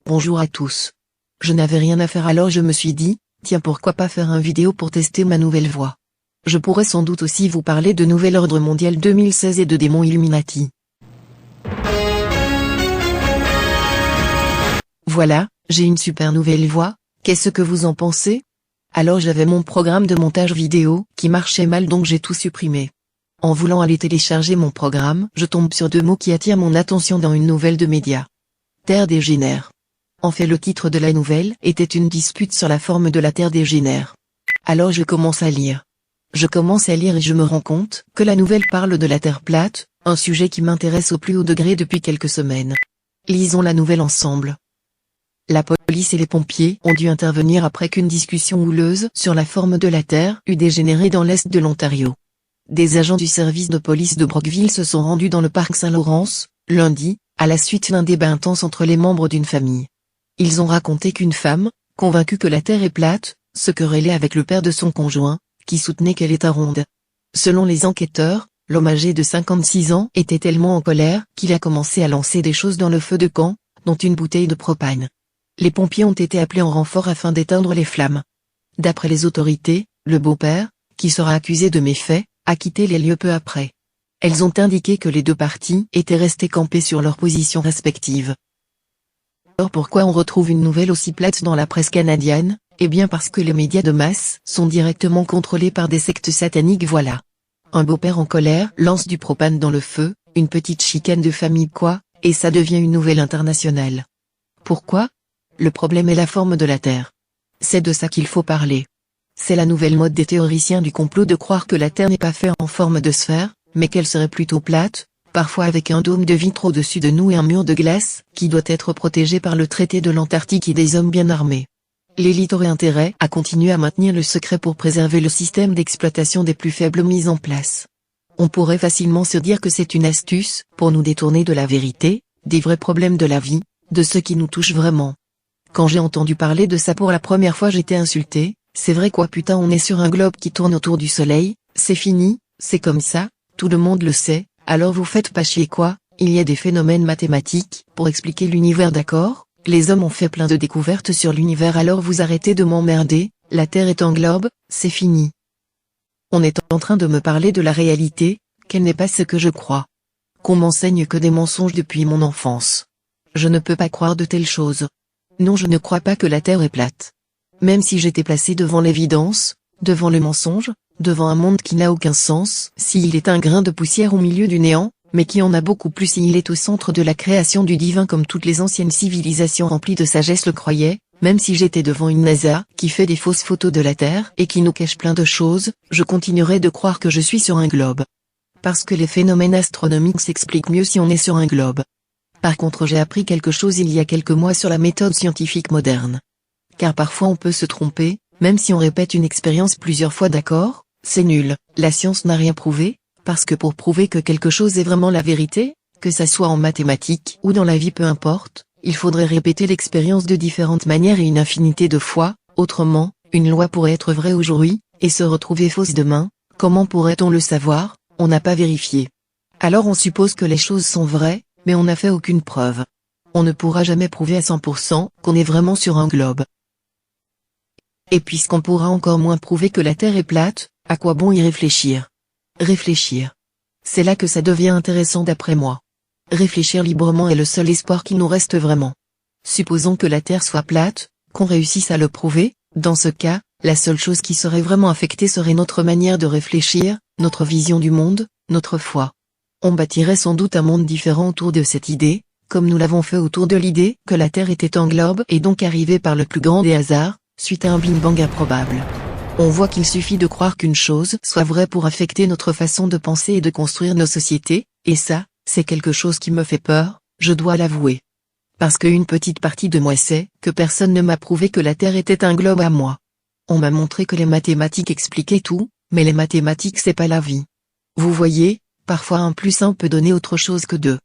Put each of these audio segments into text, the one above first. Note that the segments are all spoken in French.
Bonjour à tous. Je n'avais rien à faire alors je me suis dit, tiens pourquoi pas faire une vidéo pour tester ma nouvelle voix. Je pourrais sans doute aussi vous parler de Nouvel Ordre Mondial 2016 et de démons Illuminati. Voilà, j'ai une super nouvelle voix, qu'est-ce que vous en pensez? Alors j'avais mon programme de montage vidéo qui marchait mal donc j'ai tout supprimé. En voulant aller télécharger mon programme, je tombe sur deux mots qui attirent mon attention dans une nouvelle de médias. Terre dégénère. En fait le titre de la nouvelle était une dispute sur la forme de la Terre dégénère. Alors je commence à lire. Je commence à lire et je me rends compte que la nouvelle parle de la Terre plate, un sujet qui m'intéresse au plus haut degré depuis quelques semaines. Lisons la nouvelle ensemble. La police et les pompiers ont dû intervenir après qu'une discussion houleuse sur la forme de la Terre eut dégénéré dans l'est de l'Ontario. Des agents du service de police de Brockville se sont rendus dans le parc Saint-Laurence, lundi, à la suite d'un débat intense entre les membres d'une famille. Ils ont raconté qu'une femme, convaincue que la Terre est plate, se querellait avec le père de son conjoint, qui soutenait qu'elle était ronde. Selon les enquêteurs, l'homme âgé de 56 ans était tellement en colère qu'il a commencé à lancer des choses dans le feu de camp, dont une bouteille de propane. Les pompiers ont été appelés en renfort afin d'éteindre les flammes. D'après les autorités, le beau-père, qui sera accusé de méfaits, a quitté les lieux peu après. Elles ont indiqué que les deux parties étaient restées campées sur leurs positions respectives. Alors pourquoi on retrouve une nouvelle aussi plate dans la presse canadienne? Eh bien parce que les médias de masse sont directement contrôlés par des sectes sataniques voilà. Un beau-père en colère lance du propane dans le feu, une petite chicane de famille quoi, et ça devient une nouvelle internationale. Pourquoi? Le problème est la forme de la Terre. C'est de ça qu'il faut parler. C'est la nouvelle mode des théoriciens du complot de croire que la Terre n'est pas faite en forme de sphère, mais qu'elle serait plutôt plate, parfois avec un dôme de vitre au-dessus de nous et un mur de glace, qui doit être protégé par le traité de l'Antarctique et des hommes bien armés. L'élite aurait intérêt à continuer à maintenir le secret pour préserver le système d'exploitation des plus faibles mis en place. On pourrait facilement se dire que c'est une astuce, pour nous détourner de la vérité, des vrais problèmes de la vie, de ce qui nous touche vraiment. Quand j'ai entendu parler de ça pour la première fois j'étais insulté, c'est vrai quoi putain on est sur un globe qui tourne autour du soleil, c'est fini, c'est comme ça, tout le monde le sait, alors vous faites pas chier quoi, il y a des phénomènes mathématiques, pour expliquer l'univers d'accord, les hommes ont fait plein de découvertes sur l'univers alors vous arrêtez de m'emmerder, la Terre est un globe, c'est fini. On est en train de me parler de la réalité, qu'elle n'est pas ce que je crois. Qu'on m'enseigne que des mensonges depuis mon enfance. Je ne peux pas croire de telles choses. Non je ne crois pas que la Terre est plate. Même si j'étais placé devant l'évidence, devant le mensonge, devant un monde qui n'a aucun sens, s'il est un grain de poussière au milieu du néant, mais qui en a beaucoup plus si il est au centre de la création du divin comme toutes les anciennes civilisations remplies de sagesse le croyaient, même si j'étais devant une NASA qui fait des fausses photos de la Terre et qui nous cache plein de choses, je continuerai de croire que je suis sur un globe. Parce que les phénomènes astronomiques s'expliquent mieux si on est sur un globe. Par contre j'ai appris quelque chose il y a quelques mois sur la méthode scientifique moderne. Car parfois on peut se tromper, même si on répète une expérience plusieurs fois d'accord, c'est nul, la science n'a rien prouvé, parce que pour prouver que quelque chose est vraiment la vérité, que ça soit en mathématiques ou dans la vie peu importe, il faudrait répéter l'expérience de différentes manières et une infinité de fois, autrement, une loi pourrait être vraie aujourd'hui, et se retrouver fausse demain, comment pourrait-on le savoir, on n'a pas vérifié. Alors on suppose que les choses sont vraies, mais on n'a fait aucune preuve. On ne pourra jamais prouver à 100% qu'on est vraiment sur un globe. Et puisqu'on pourra encore moins prouver que la Terre est plate, à quoi bon y réfléchir? Réfléchir. C'est là que ça devient intéressant d'après moi. Réfléchir librement est le seul espoir qui nous reste vraiment. Supposons que la Terre soit plate, qu'on réussisse à le prouver, dans ce cas, la seule chose qui serait vraiment affectée serait notre manière de réfléchir, notre vision du monde, notre foi. On bâtirait sans doute un monde différent autour de cette idée, comme nous l'avons fait autour de l'idée que la Terre était un globe et donc arrivée par le plus grand des hasards, suite à un Big Bang improbable. On voit qu'il suffit de croire qu'une chose soit vraie pour affecter notre façon de penser et de construire nos sociétés, et ça, c'est quelque chose qui me fait peur, je dois l'avouer. Parce qu'une petite partie de moi sait que personne ne m'a prouvé que la Terre était un globe à moi. On m'a montré que les mathématiques expliquaient tout, mais les mathématiques c'est pas la vie. Vous voyez, parfois 1 + 1 peut donner autre chose que 2.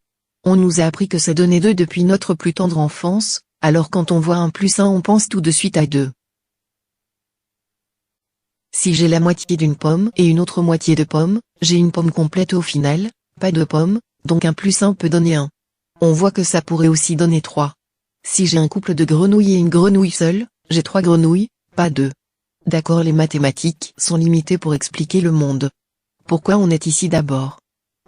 On nous a appris que ça donnait 2 depuis notre plus tendre enfance, alors quand on voit 1 + 1 on pense tout de suite à 2. Si j'ai la moitié d'une pomme et une autre moitié de pomme, j'ai une pomme complète au final, pas de pomme, donc 1 + 1 peut donner 1. On voit que ça pourrait aussi donner 3. Si j'ai un couple de grenouilles et une grenouille seule, j'ai 3 grenouilles, pas 2. D'accord, les mathématiques sont limitées pour expliquer le monde. Pourquoi on est ici d'abord?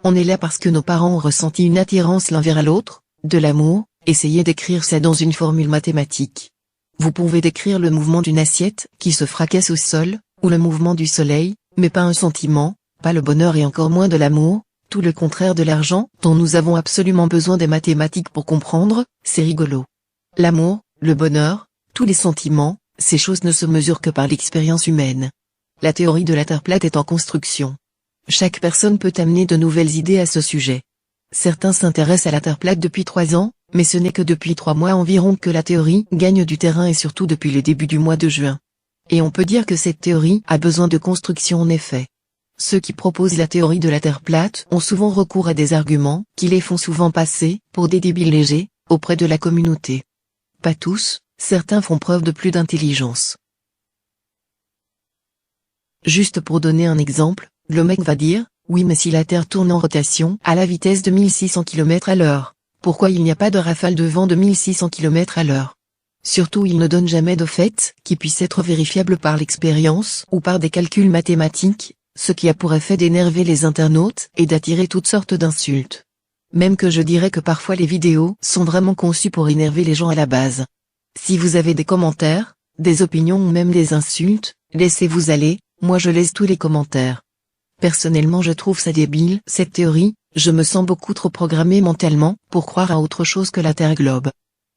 On est là parce que nos parents ont ressenti une attirance l'un vers l'autre, de l'amour. Essayez d'écrire ça dans une formule mathématique. Vous pouvez décrire le mouvement d'une assiette qui se fracasse au sol, ou le mouvement du soleil, mais pas un sentiment, pas le bonheur et encore moins de l'amour, tout le contraire de l'argent, dont nous avons absolument besoin des mathématiques pour comprendre, c'est rigolo. L'amour, le bonheur, tous les sentiments, ces choses ne se mesurent que par l'expérience humaine. La théorie de la Terre plate est en construction. Chaque personne peut amener de nouvelles idées à ce sujet. Certains s'intéressent à la Terre plate depuis 3 ans, mais ce n'est que depuis 3 mois environ que la théorie gagne du terrain et surtout depuis le début du mois de juin. Et on peut dire que cette théorie a besoin de construction en effet. Ceux qui proposent la théorie de la Terre plate ont souvent recours à des arguments qui les font souvent passer pour des débiles légers auprès de la communauté. Pas tous, certains font preuve de plus d'intelligence. Juste pour donner un exemple, le mec va dire, oui mais si la Terre tourne en rotation à la vitesse de 1600 km/h, pourquoi il n'y a pas de rafale de vent de 1600 km/h? Surtout il ne donne jamais de fait qui puisse être vérifiable par l'expérience ou par des calculs mathématiques, ce qui a pour effet d'énerver les internautes et d'attirer toutes sortes d'insultes. Même que je dirais que parfois les vidéos sont vraiment conçues pour énerver les gens à la base. Si vous avez des commentaires, des opinions ou même des insultes, laissez-vous aller, moi je laisse tous les commentaires. Personnellement je trouve ça débile, cette théorie, je me sens beaucoup trop programmé mentalement pour croire à autre chose que la Terre globe.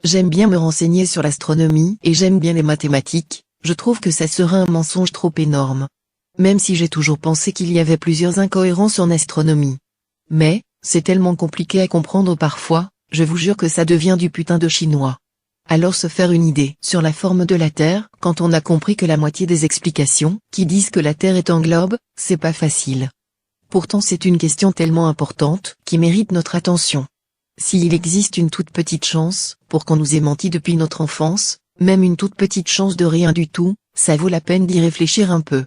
J'aime bien me renseigner sur l'astronomie et j'aime bien les mathématiques, je trouve que ça serait un mensonge trop énorme. Même si j'ai toujours pensé qu'il y avait plusieurs incohérences en astronomie. Mais, c'est tellement compliqué à comprendre parfois, je vous jure que ça devient du putain de chinois. Alors se faire une idée sur la forme de la Terre, quand on a compris que la moitié des explications qui disent que la Terre est un globe, c'est pas facile. Pourtant c'est une question tellement importante, qui mérite notre attention. S'il existe une toute petite chance, pour qu'on nous ait menti depuis notre enfance, même une toute petite chance de rien du tout, ça vaut la peine d'y réfléchir un peu.